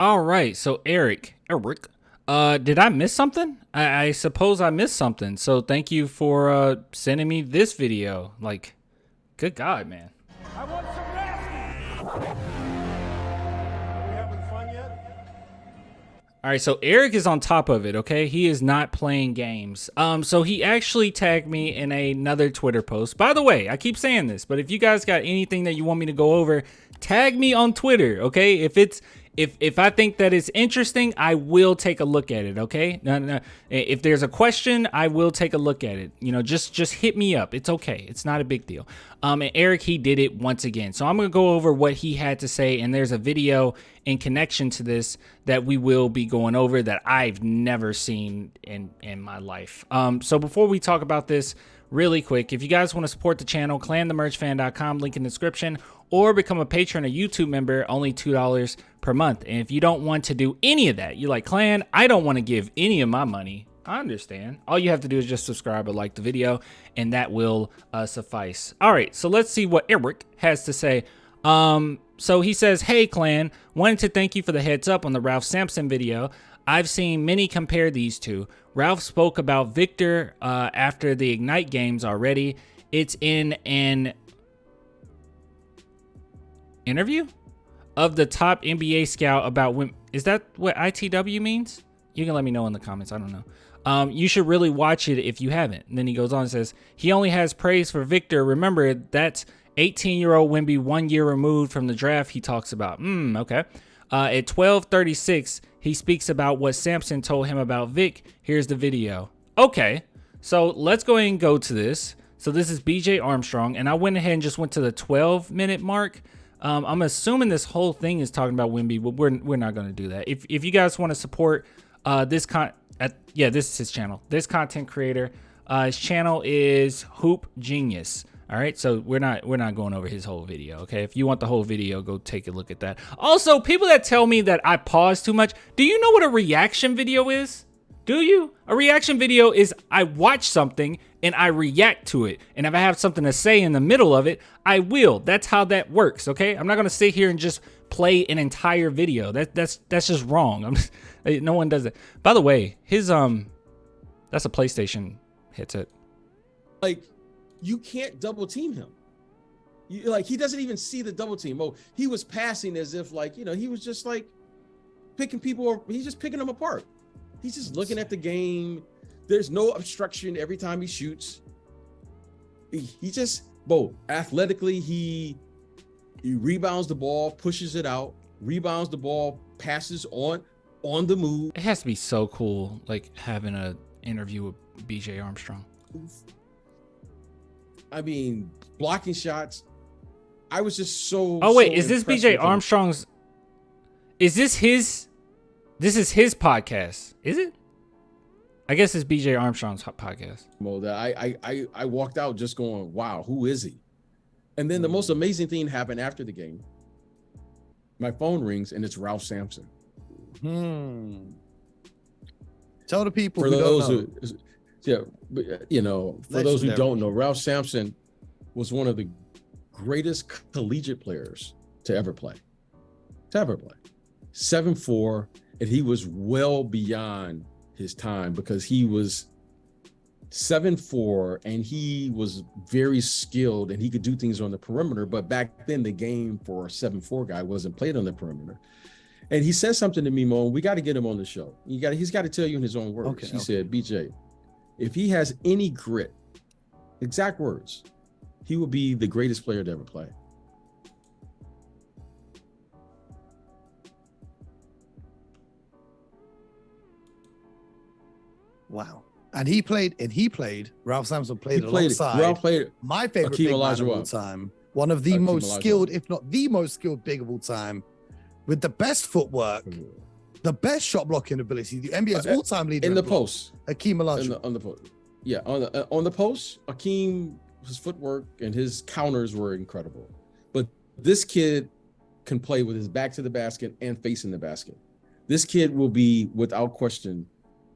All right, so Eric, did I miss something? I suppose I missed something. So thank you for sending me this video. Like, good God, man. I want some nasty. Are we having fun yet? All right, so Eric is on top of it, okay? He is not playing games. So he actually tagged me in another Twitter post. By the way, I keep saying this, but if you guys got anything that you want me to go over, tag me on Twitter, okay? If I think that it's interesting, I will take a look at it, okay? No. If there's a question, I will take a look at it. You know, just hit me up. It's okay. It's not a big deal. And Eric, he did it once again. So I'm going to go over what he had to say, and there's a video in connection to this that we will be going over that I've never seen in my life. So before we talk about this, really quick, if you guys want to support the channel, clanthemerchfan.com, link in the description, or become a patron or YouTube member, only $2 per month. And if you don't want to do any of that, you're like, Clan, I don't want to give any of my money, I understand. All you have to do is just subscribe or like the video, and that will suffice. All right, so let's see what Eric has to say. So he says, hey, Clan, wanted to thank you for the heads up on the Ralph Sampson video. I've seen many compare these two. Ralph spoke about Victor after the Ignite games already. It's in an interview of the top NBA scout about when. Is that what ITW means? You can let me know in the comments. I don't know. You should really watch it if you haven't. And then he goes on and says, he only has praise for Victor. Remember, that's 18-year-old Wemby 1 year removed from the draft he talks about. Okay. At 12:36, he speaks about what Sampson told him about Vic. Here's the video. Okay, so let's go ahead and go to this. So this is BJ Armstrong, and I went ahead and just went to the 12-minute mark. I'm assuming this whole thing is talking about Wemby, but we're not going to do that. If you guys want to support this this is his channel. This content creator, his channel is Hoop Genius. All right, so we're not going over his whole video, okay? If you want the whole video, go take a look at that. Also, people that tell me that I pause too much, do you know what a reaction video is? Do you? A reaction video is I watch something and I react to it. And if I have something to say in the middle of it, I will. That's how that works, okay? I'm not gonna sit here and just play an entire video. That's just wrong. No one does it. By the way, his that's a PlayStation headset. Like, you can't double team him. Like, he doesn't even see the double team. Oh, he was passing as if, like, you know, he was just like picking people, he's just picking them apart. He's just looking at the game. There's no obstruction every time he shoots. He just, athletically, he rebounds the ball, pushes it out, rebounds the ball, passes on the move. It has to be so cool, like having an interview with BJ Armstrong. I mean, blocking shots. I was just so. Oh wait, so is this BJ Armstrong's? Is this his? This is his podcast, is it? I guess it's BJ Armstrong's podcast. Well, that I walked out just going, wow, who is he? And then the most amazing thing happened after the game. My phone rings and it's Ralph Sampson. Tell the people for those who, you know, for those who don't know, Ralph Sampson was one of the greatest collegiate players to ever play. 7'4", and he was well beyond his time because he was 7'4", and he was very skilled and he could do things on the perimeter. But back then, the game for a 7'4" guy wasn't played on the perimeter. And he said something to me, Mo, we got to get him on the show. He's got to tell you in his own words. He said, BJ, if he has any grit, exact words, he will be the greatest player to ever play. Wow. And he played, Ralph Sampson played alongside Ralph played my favorite big man of all time. One of the most skilled, if not the most skilled big of all time, with the best footwork, the best shot blocking ability, the NBA's all-time leader in the post. Hakeem Olajuwon. On the post. Yeah, on the post, Hakeem, his footwork and his counters were incredible. But this kid can play with his back to the basket and facing the basket. This kid will be, without question,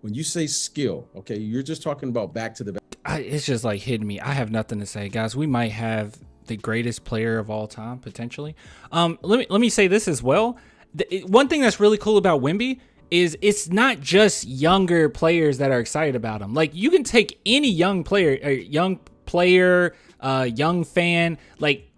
when you say skill, okay, you're just talking about back to the basket. It's just like hitting me. I have nothing to say, guys. We might have the greatest player of all time potentially. Let me say this as well. one thing that's really cool about Wemby is it's not just younger players that are excited about him. Like, you can take any young player, young fan, like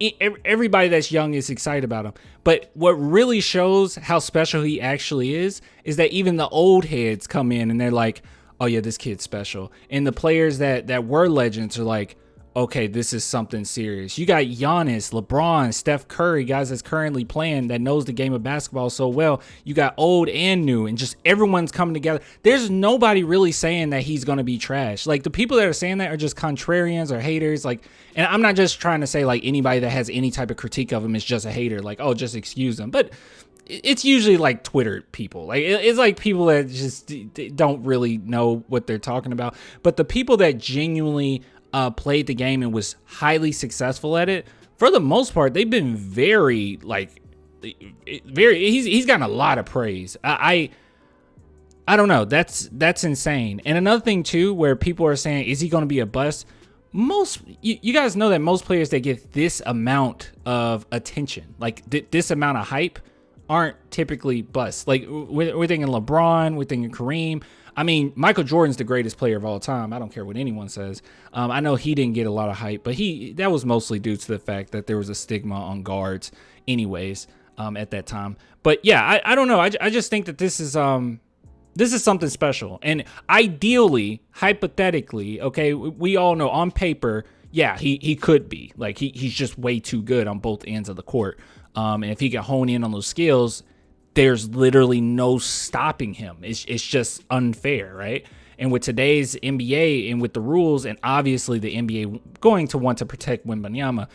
everybody that's young is excited about him. But what really shows how special he actually is that even the old heads come in and they're like, oh yeah, this kid's special. And the players that were legends are like, okay, this is something serious. You got Giannis, LeBron, Steph Curry, guys that's currently playing that knows the game of basketball so well. You got old and new, and just everyone's coming together. There's nobody really saying that he's going to be trash. Like, the people that are saying that are just contrarians or haters. Like, and I'm not just trying to say like anybody that has any type of critique of him is just a hater. Like, oh, just excuse them. But it's usually like Twitter people. Like, it's like people that just don't really know what they're talking about. But the people that genuinely played the game and was highly successful at it, for the most part, they've been very he's gotten a lot of praise. I don't know. That's insane. And another thing too, where people are saying, is he going to be a bust? You guys know that most players that get this amount of attention, like this amount of hype, aren't typically busts. Like, we're thinking LeBron, we're thinking Kareem. I mean, Michael Jordan's the greatest player of all time. I don't care what anyone says. I know he didn't get a lot of hype, but that was mostly due to the fact that there was a stigma on guards anyways at that time. But yeah, I don't know. I just think that this is something special. And ideally, hypothetically, okay, we all know on paper, yeah, he could be. Like, he's just way too good on both ends of the court. And if he can hone in on those skills, there's literally no stopping him. It's just unfair, right? And with today's NBA and with the rules, and obviously the NBA going to want to protect Wembanyama,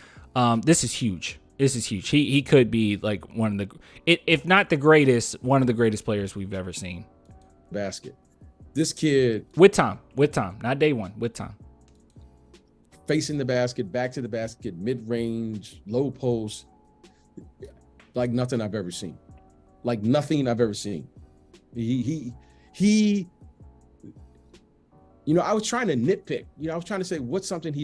this is huge. This is huge. He could be like one of the, if not the greatest, one of the greatest players we've ever seen. Basket. This kid, with time, not day one, with time. Facing the basket, back to the basket, mid-range, low post, like nothing I've ever seen. Like nothing I've ever seen. He you know, I was trying to nitpick. You know, I was trying to say what's something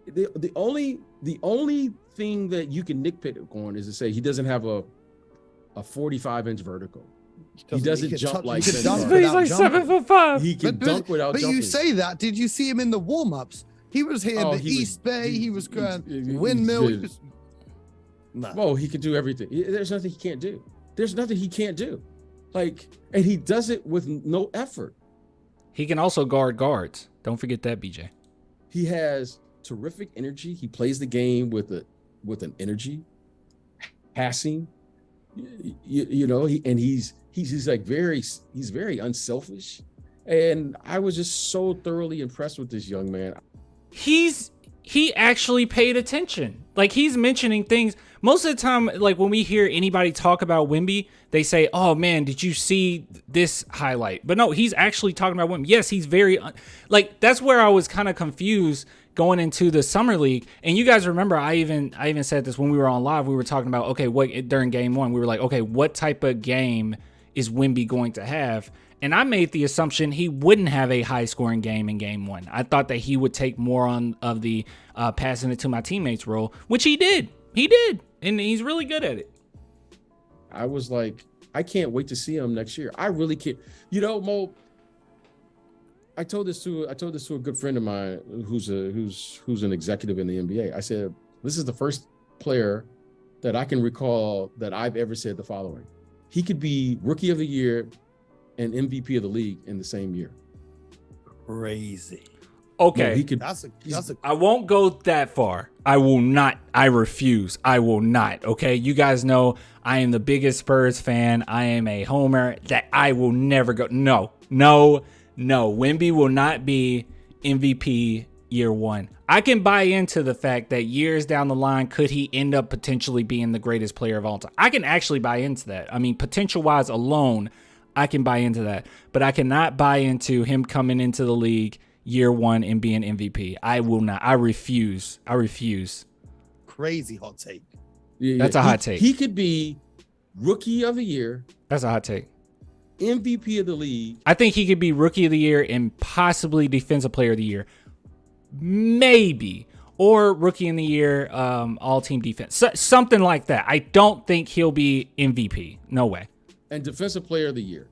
the only thing that you can nitpick on is to say he doesn't have a 45-inch vertical. He doesn't jump like he's like 7'5". He can dunk without jumping. But you say that, did you see him in the warm-ups? He was here in the East Bay. He was going windmill. Nah. Well, he can do everything. There's nothing he can't do. There's nothing he can't do. Like, and he does it with no effort. He can also guard guards. Don't forget that, BJ. He has terrific energy. He plays the game with an energy, passing. You know, he's like he's very unselfish. And I was just so thoroughly impressed with this young man. He actually paid attention. Like, he's mentioning things. Most of the time, like, when we hear anybody talk about Wemby, they say, oh man, did you see this highlight? But no, he's actually talking about Wemby. Yes, he's very, like, that's where I was kind of confused going into the summer league. And you guys remember, I even said this when we were on live. We were talking about, okay, during game one, we were like, okay, what type of game is Wemby going to have? And I made the assumption he wouldn't have a high-scoring game in game one. I thought that he would take more of the passing it to my teammates role, which he did. He did, and he's really good at it. I was like, I can't wait to see him next year. I really can't. You know, Mo, I told this to a good friend of mine who's an executive in the NBA. I said, this is the first player that I can recall that I've ever said the following: he could be Rookie of the Year and MVP of the league in the same year. Crazy. Okay. No, he could. I won't go that far. I will not. I refuse. I will not. Okay. You guys know I am the biggest Spurs fan. I am a homer. That I will never go. No. Wemby will not be MVP year one. I can buy into the fact that years down the line, could he end up potentially being the greatest player of all time? I can actually buy into that. I mean, potential wise alone, I can buy into that, but I cannot buy into him coming into the league year one and being MVP. I will not. I refuse. Crazy hot take. Yeah, that's a hot take. He could be Rookie of the Year. That's a hot take. MVP of the league. I think he could be Rookie of the Year and possibly Defensive Player of the Year. Maybe. or rookie in the year, all team defense, something like that. I don't think he'll be MVP. No way. And defensive player of the year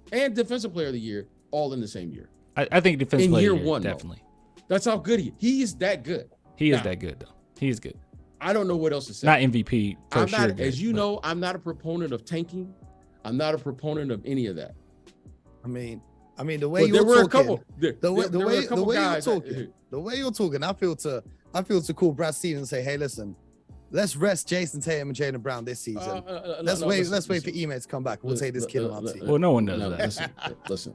all in the same year. I think defensive player year of the year, one, definitely. That's how good he is. That good. He is that good though. He is good. I don't know what else to say. Not MVP for I'm sure. not, as you know, I'm not a proponent of tanking. I'm not a proponent of any of that. I mean, the way you're talking, the way you're talking, I feel to call Brad Stevens and say, hey, listen, let's rest Jason Tatum and Jaylen Brown this season. Let's wait for Ime to come back. We'll take this kid on our team. Well, no one does that. Listen.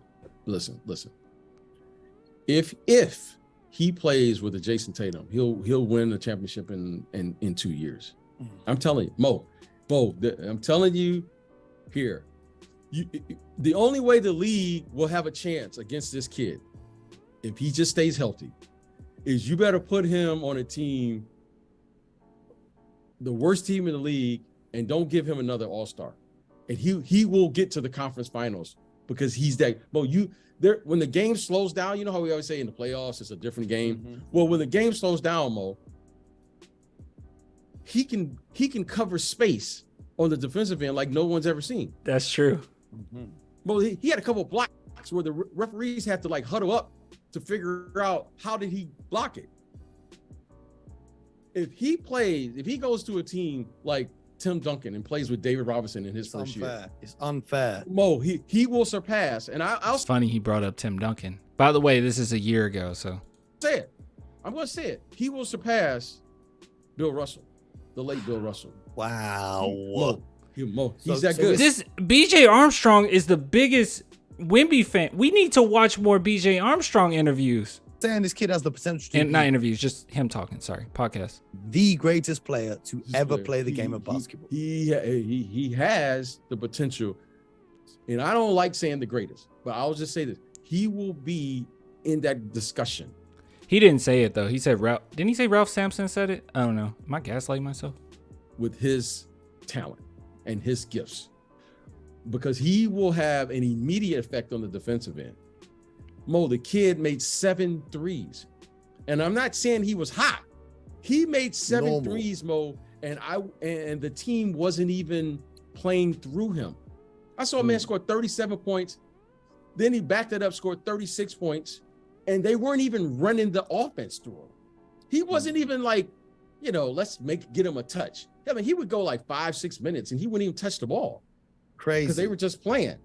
If he plays with a Jason Tatum, he'll win the championship in 2 years. I'm telling you, Mo, I'm telling you here. The only way the league will have a chance against this kid, if he just stays healthy, is you better put him on a team, the worst team in the league, and don't give him another all-star. And he will get to the conference finals because he's that. Well, when the game slows down, you know how we always say in the playoffs it's a different game. Mm-hmm. Well, when the game slows down, Mo, he can cover space on the defensive end like no one's ever seen. That's true. Mm-hmm. Well, he had a couple of blocks where the referees had to like huddle up to figure out how did he block it. If he goes to a team like Tim Duncan and plays with David Robinson in his first year, it's unfair. Mo, he will surpass. And it's funny he brought up Tim Duncan. By the way, this is a year ago, so I'm going to say it. He will surpass Bill Russell, the late Bill Russell. Wow. He's that good. This BJ Armstrong is the biggest Wemby fan. We need to watch more BJ Armstrong interviews. Saying this kid has the potential to and not interviews, just him talking. Sorry, podcast. The greatest player to ever play the game of basketball. He has the potential, and I don't like saying the greatest, but I'll just say this: he will be in that discussion. He didn't say it though. He said Ralph. Didn't he say Ralph Sampson said it? I don't know. Am I gaslighting myself? With his talent and his gifts, because he will have an immediate effect on the defensive end. Mo, the kid made 7 threes, and I'm not saying he was hot. He made 7 threes, Mo, and the team wasn't even playing through him. I saw a man score 37 points, then he backed it up, scored 36 points, and they weren't even running the offense through him. He wasn't even like, let's get him a touch. I mean, he would go like 5-6 minutes and he wouldn't even touch the ball. Crazy. Because they were just playing.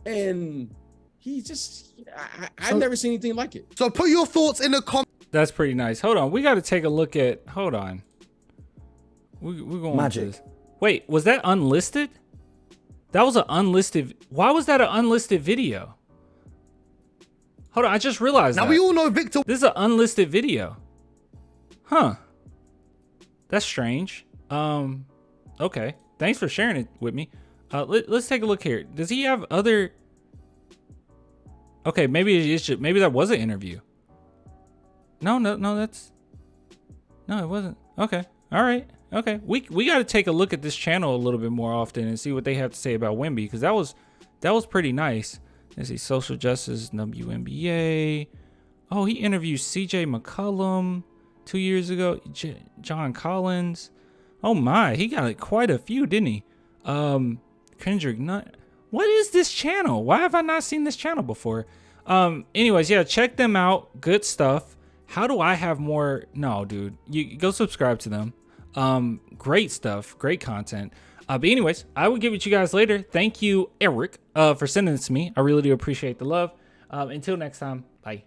And he just, I've never seen anything like it. So put your thoughts in the comments. That's pretty nice. Hold on. We got to take a look at, hold on. We're going Magic. to this. Wait, was that unlisted? That was an unlisted. Why was that an unlisted video? Hold on. I just realized Now we all know Victor. This is an unlisted video. Huh. That's strange. Okay. Thanks for sharing it with me. Let's take a look here. Does he have other? Okay, maybe that was an interview. No, it wasn't. Okay. All right. Okay. We got to take a look at this channel a little bit more often and see what they have to say about Wemby, because that was pretty nice. Let's see, social justice, WNBA. Oh, he interviewed CJ McCollum 2 years ago. John Collins. Oh my, he got quite a few, didn't he? Kendrick Nunn. What is this channel? Why have I not seen this channel before? Anyways, yeah, check them out. Good stuff. How do I have more? No, dude, you go subscribe to them. Great stuff, great content. But anyways, I will give it to you guys later. Thank you, Eric, for sending this to me. I really do appreciate the love. Until next time, bye.